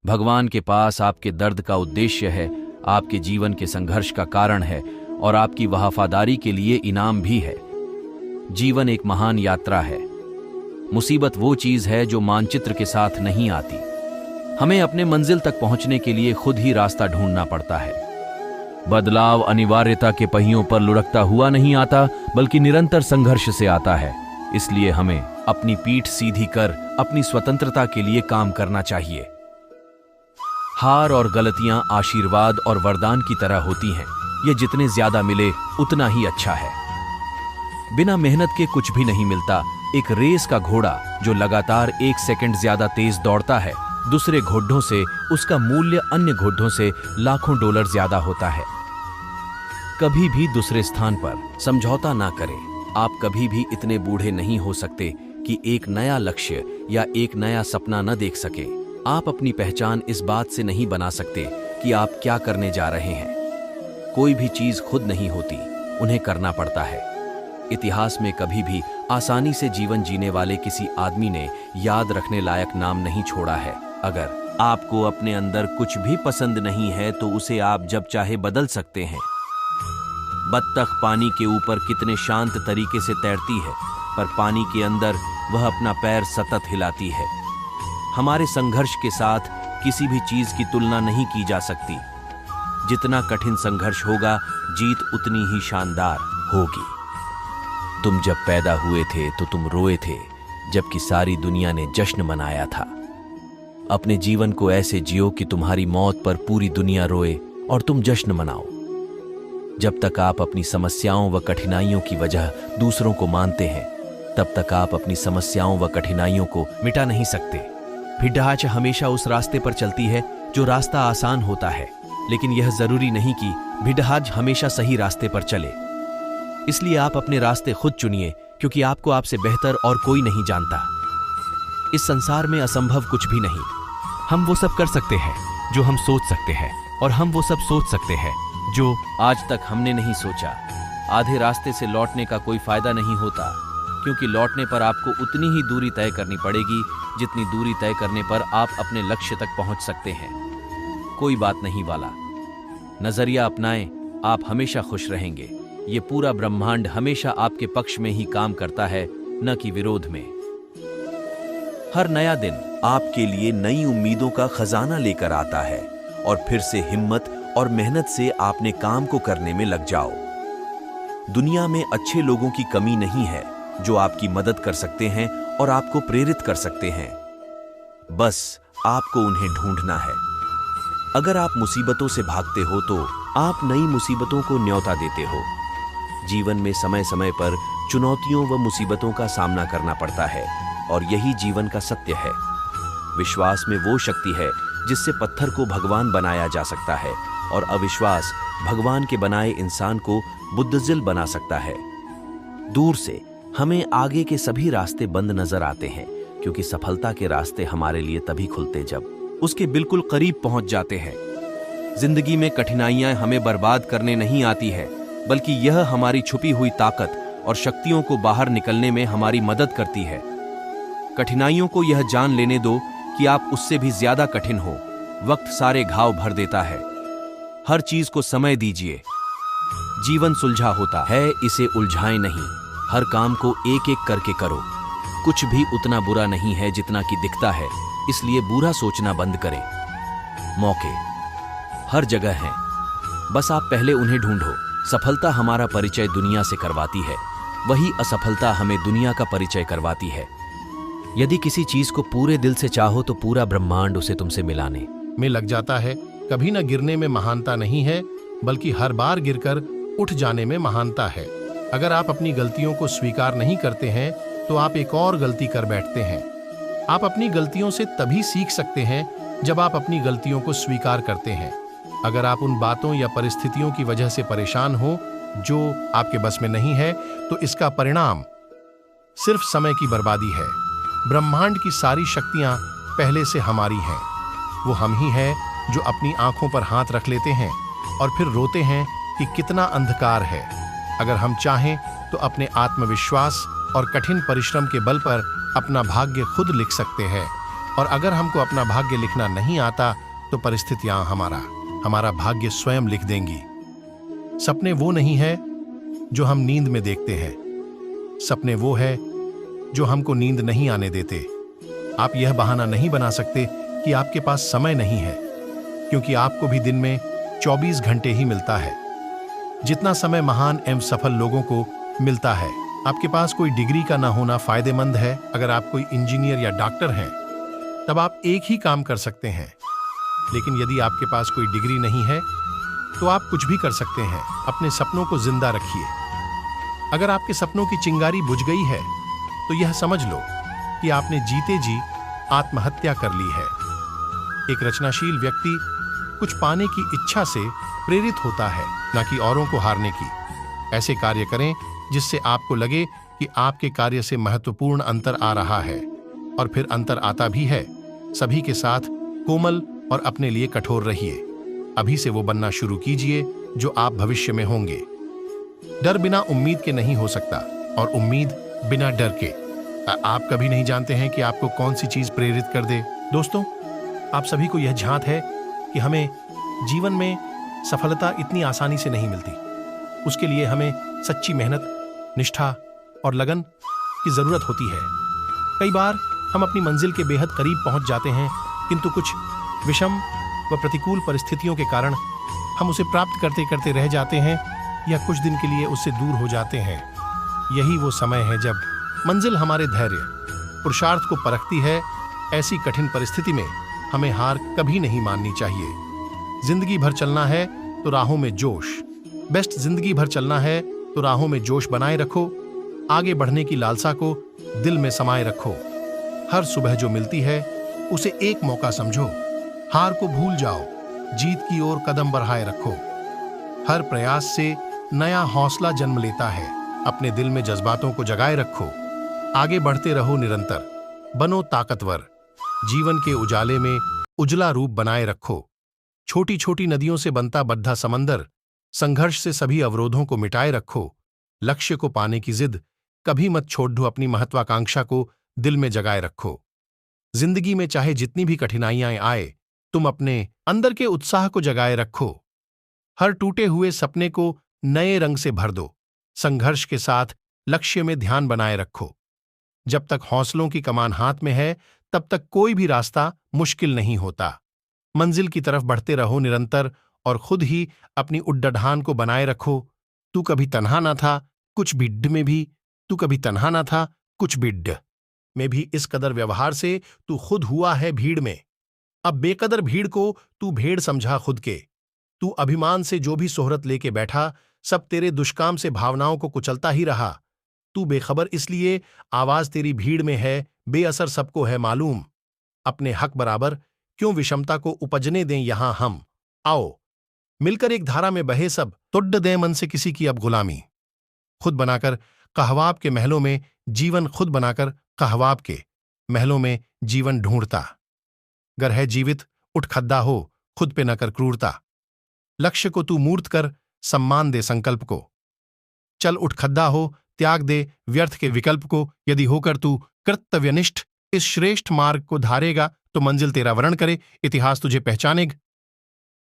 भगवान के पास आपके दर्द का उद्देश्य है, आपके जीवन के संघर्ष का कारण है और आपकी वफादारी के लिए इनाम भी है। जीवन एक महान यात्रा है। मुसीबत वो चीज है जो मानचित्र के साथ नहीं आती। हमें अपने मंजिल तक पहुंचने के लिए खुद ही रास्ता ढूंढना पड़ता है। बदलाव अनिवार्यता के पहियों पर लुढ़कता हुआ नहीं आता, बल्कि निरंतर संघर्ष से आता है। इसलिए हमें अपनी पीठ सीधी कर अपनी स्वतंत्रता के लिए काम करना चाहिए। हार और गलतियां आशीर्वाद और वरदान की तरह होती हैं। ये जितने ज्यादा मिले उतना ही अच्छा है। बिना मेहनत के कुछ भी नहीं मिलता। एक रेस का घोड़ा जो लगातार 1 सेकंड ज्यादा तेज दौड़ता है, दूसरे घोड़ों से उसका मूल्य अन्य घोड़ों से लाखों डॉलर ज्यादा होता है। कभी भी दूसरे स्थान पर समझौता ना करें। आप कभी भी इतने बूढ़े नहीं हो सकते कि एक नया लक्ष्य या एक नया सपना न देख सके। आप अपनी पहचान इस बात से नहीं बना सकते कि आप क्या करने जा रहे हैं। कोई भी चीज खुद नहीं होती, उन्हें करना पड़ता है। इतिहास में कभी भी आसानी से जीवन जीने वाले किसी आदमी ने याद रखने लायक नाम नहीं छोड़ा है। अगर आपको अपने अंदर कुछ भी पसंद नहीं है तो उसे आप जब चाहे बदल सकते हैं। बत्तख पानी के ऊपर कितने शांत तरीके से तैरती है, पर पानी के अंदर वह अपना पैर सतत हिलाती है। हमारे संघर्ष के साथ किसी भी चीज की तुलना नहीं की जा सकती। जितना कठिन संघर्ष होगा, जीत उतनी ही शानदार होगी। तुम जब पैदा हुए थे तो तुम रोए थे, जबकि सारी दुनिया ने जश्न मनाया था। अपने जीवन को ऐसे जियो कि तुम्हारी मौत पर पूरी दुनिया रोए और तुम जश्न मनाओ। जब तक आप अपनी समस्याओं व कठिनाइयों की वजह दूसरों को मानते हैं, तब तक आप अपनी समस्याओं व कठिनाइयों को मिटा नहीं सकते। भिड़ाच हमेशा उस रास्ते पर चलती है जो रास्ता आसान होता है, लेकिन यह जरूरी नहीं कि भिड़ाच हमेशा सही रास्ते पर चले। इसलिए आप अपने रास्ते खुद चुनिए, क्योंकि आपको आपसे बेहतर और कोई नहीं जानता। इस संसार में असंभव कुछ भी नहीं। हम वो सब कर सकते हैं जो हम सोच सकते हैं, और हम वो सब सोच सकते हैं जो आज तक हमने नहीं सोचा। आधे रास्ते से लौटने का कोई फायदा नहीं होता, क्योंकि लौटने पर आपको उतनी ही दूरी तय करनी पड़ेगी जितनी दूरी तय करने पर आप अपने लक्ष्य तक पहुंच सकते हैं। कोई बात नहीं वाला नजरिया अपनाएं, आप हमेशा खुश रहेंगे। ये पूरा ब्रह्मांड हमेशा आपके पक्ष में ही काम करता है, न कि विरोध में। हर नया दिन आपके लिए नई उम्मीदों का खजाना लेकर आता है, और फिर से हिम्मत और मेहनत से आपने काम को करने में लग जाओ। दुनिया में अच्छे लोगों की कमी नहीं है जो आपकी मदद कर सकते हैं और आपको प्रेरित कर सकते हैं। बस आपको उन्हें ढूंढना है। अगर आप मुसीबतों से भागते हो तो आप नई मुसीबतों को न्योता देते हो। जीवन में समय समय पर चुनौतियों व मुसीबतों का सामना करना पड़ता है, और यही जीवन का सत्य है। विश्वास में वो शक्ति है जिससे पत्थर को भगवान बनाया जा सकता है, और अविश्वास भगवान के बनाए इंसान को बुद्धिजिल बना सकता है। दूर से हमें आगे के सभी रास्ते बंद नजर आते हैं, क्योंकि सफलता के रास्ते हमारे लिए तभी खुलते जब उसके बिल्कुल करीब पहुंच जाते हैं। जिंदगी में कठिनाइयां हमें बर्बाद करने नहीं आती है, बल्कि यह हमारी छुपी हुई ताकत और शक्तियों को बाहर निकलने में हमारी मदद करती है। कठिनाइयों को यह जान लेने दो कि आप उससे भी ज्यादा कठिन हो। वक्त सारे घाव भर देता है। हर चीज को समय दीजिए। जीवन सुलझा होता है, इसे उलझाएं नहीं। हर काम को एक एक करके करो। कुछ भी उतना बुरा नहीं है जितना कि दिखता है, इसलिए बुरा सोचना बंद करें। मौके हर जगह हैं, बस आप पहले उन्हें ढूंढो। सफलता हमारा परिचय दुनिया से करवाती है, वही असफलता हमें दुनिया का परिचय करवाती है। यदि किसी चीज को पूरे दिल से चाहो तो पूरा ब्रह्मांड उसे तुमसे मिलाने में लग जाता है। कभी न गिरने में महानता नहीं है, बल्कि हर बार गिरकर उठ जाने में महानता है। अगर आप अपनी गलतियों को स्वीकार नहीं करते हैं तो आप एक और गलती कर बैठते हैं। आप अपनी गलतियों से तभी सीख सकते हैं जब आप अपनी गलतियों को स्वीकार करते हैं। अगर आप उन बातों या परिस्थितियों की वजह से परेशान हो जो आपके बस में नहीं है, तो इसका परिणाम सिर्फ समय की बर्बादी है। ब्रह्मांड की सारी शक्तियां पहले से हमारी हैं। वो हम ही हैं जो अपनी आंखों पर हाथ रख लेते हैं और फिर रोते हैं कि कितना अंधकार है। अगर हम चाहें तो अपने आत्मविश्वास और कठिन परिश्रम के बल पर अपना भाग्य खुद लिख सकते हैं। और अगर हमको अपना भाग्य लिखना नहीं आता तो परिस्थितियां हमारा भाग्य स्वयं लिख देंगी। सपने वो नहीं है जो हम नींद में देखते हैं, सपने वो है जो हमको नींद नहीं आने देते। आप यह बहाना नहीं बना सकते कि आपके पास समय नहीं है, क्योंकि आपको भी दिन में 24 घंटे ही मिलता है, जितना समय महान एवं सफल लोगों को मिलता है। आपके पास कोई डिग्री का ना होना फायदेमंद है। अगर आप कोई इंजीनियर या डॉक्टर हैं तब आप एक ही काम कर सकते हैं, लेकिन यदि आपके पास कोई डिग्री नहीं है तो आप कुछ भी कर सकते हैं। अपने सपनों को जिंदा रखिए। अगर आपके सपनों की चिंगारी बुझ गई है तो यह समझ लो कि आपने जीते जी आत्महत्या कर ली है। एक रचनाशील व्यक्ति कुछ पाने की इच्छा से प्रेरित होता है, ना कि औरों को हारने की। ऐसे कार्य करें जिससे आपको लगे कि आपके कार्य से महत्वपूर्ण अंतर आ रहा है, और फिर अंतर आता भी है। सभी के साथ कोमल और अपने लिए कठोर रहिए। अभी से वो बनना शुरू कीजिए जो आप भविष्य में होंगे। डर बिना उम्मीद के नहीं हो सकता, और उम्मीद बिना डर के। आप कभी नहीं जानते हैं कि आपको कौन सी चीज प्रेरित कर दे। दोस्तों, आप सभी को यह झांत है कि हमें जीवन में सफलता इतनी आसानी से नहीं मिलती। उसके लिए हमें सच्ची मेहनत, निष्ठा और लगन की जरूरत होती है। कई बार हम अपनी मंजिल के बेहद करीब पहुंच जाते हैं, किंतु कुछ विषम व प्रतिकूल परिस्थितियों के कारण हम उसे प्राप्त करते करते रह जाते हैं, या कुछ दिन के लिए उससे दूर हो जाते हैं। यही वो समय है जब मंजिल हमारे धैर्य, पुरुषार्थ को परखती है। ऐसी कठिन परिस्थिति में हमें हार कभी नहीं माननी चाहिए। जिंदगी भर चलना है तो राहों में जोश, बेस्ट जिंदगी भर चलना है तो राहों में जोश बनाए रखो। आगे बढ़ने की लालसा को दिल में समाये रखो। हर सुबह जो मिलती है उसे एक मौका समझो। हार को भूल जाओ, जीत की ओर कदम बढ़ाए रखो। हर प्रयास से नया हौसला जन्म लेता है। अपने दिल में जज्बातों को जगाए रखो। आगे बढ़ते रहो निरंतर, बनो ताकतवर। जीवन के उजाले में उजला रूप बनाए रखो। छोटी छोटी नदियों से बनता बद्धा समंदर, संघर्ष से सभी अवरोधों को मिटाए रखो। लक्ष्य को पाने की जिद कभी मत छोड़ दो। अपनी महत्वाकांक्षा को दिल में जगाए रखो। जिंदगी में चाहे जितनी भी कठिनाइयां आए, तुम अपने अंदर के उत्साह को जगाए रखो। हर टूटे हुए सपने को नए रंग से भर दो। संघर्ष के साथ लक्ष्य में ध्यान बनाए रखो। जब तक हौसलों की कमान हाथ में है, तब तक कोई भी रास्ता मुश्किल नहीं होता। मंजिल की तरफ बढ़ते रहो निरंतर, और खुद ही अपनी उड्डयन को बनाए रखो। तू कभी तन्हा ना था कुछ बिड्ड में भी, तू कभी तन्हा ना था कुछ बिड्ड में भी। इस कदर व्यवहार से तू खुद हुआ है भीड़ में। अब बेकदर भीड़ को तू भेड़ समझा खुद के। तू अभिमान से जो भी सोहरत लेके बैठा, सब तेरे दुष्काम से भावनाओं को कुचलता ही रहा। तू बेखबर इसलिए आवाज तेरी भीड़ में है, बेअसर सबको है मालूम। अपने हक बराबर क्यों विषमता को उपजने दें यहां हम। आओ मिलकर एक धारा में बहे सब, तुड्ड दें मन से किसी की अब गुलामी। खुद बनाकर कहवाब के महलों में जीवन, खुद बनाकर कहवाब के महलों में जीवन ढूंढता। गर है जीवित उठ खद्दा हो, खुद पे न कर क्रूरता। लक्ष्य को तू मूर्त कर, सम्मान दे संकल्प को। चल उठ खद्दा हो, त्याग दे व्यर्थ के विकल्प को। यदि होकर तू कर्तव्यनिष्ठ इस श्रेष्ठ मार्ग को धारेगा तो मंजिल तेरा वर्ण करे, इतिहास तुझे पहचानेगा।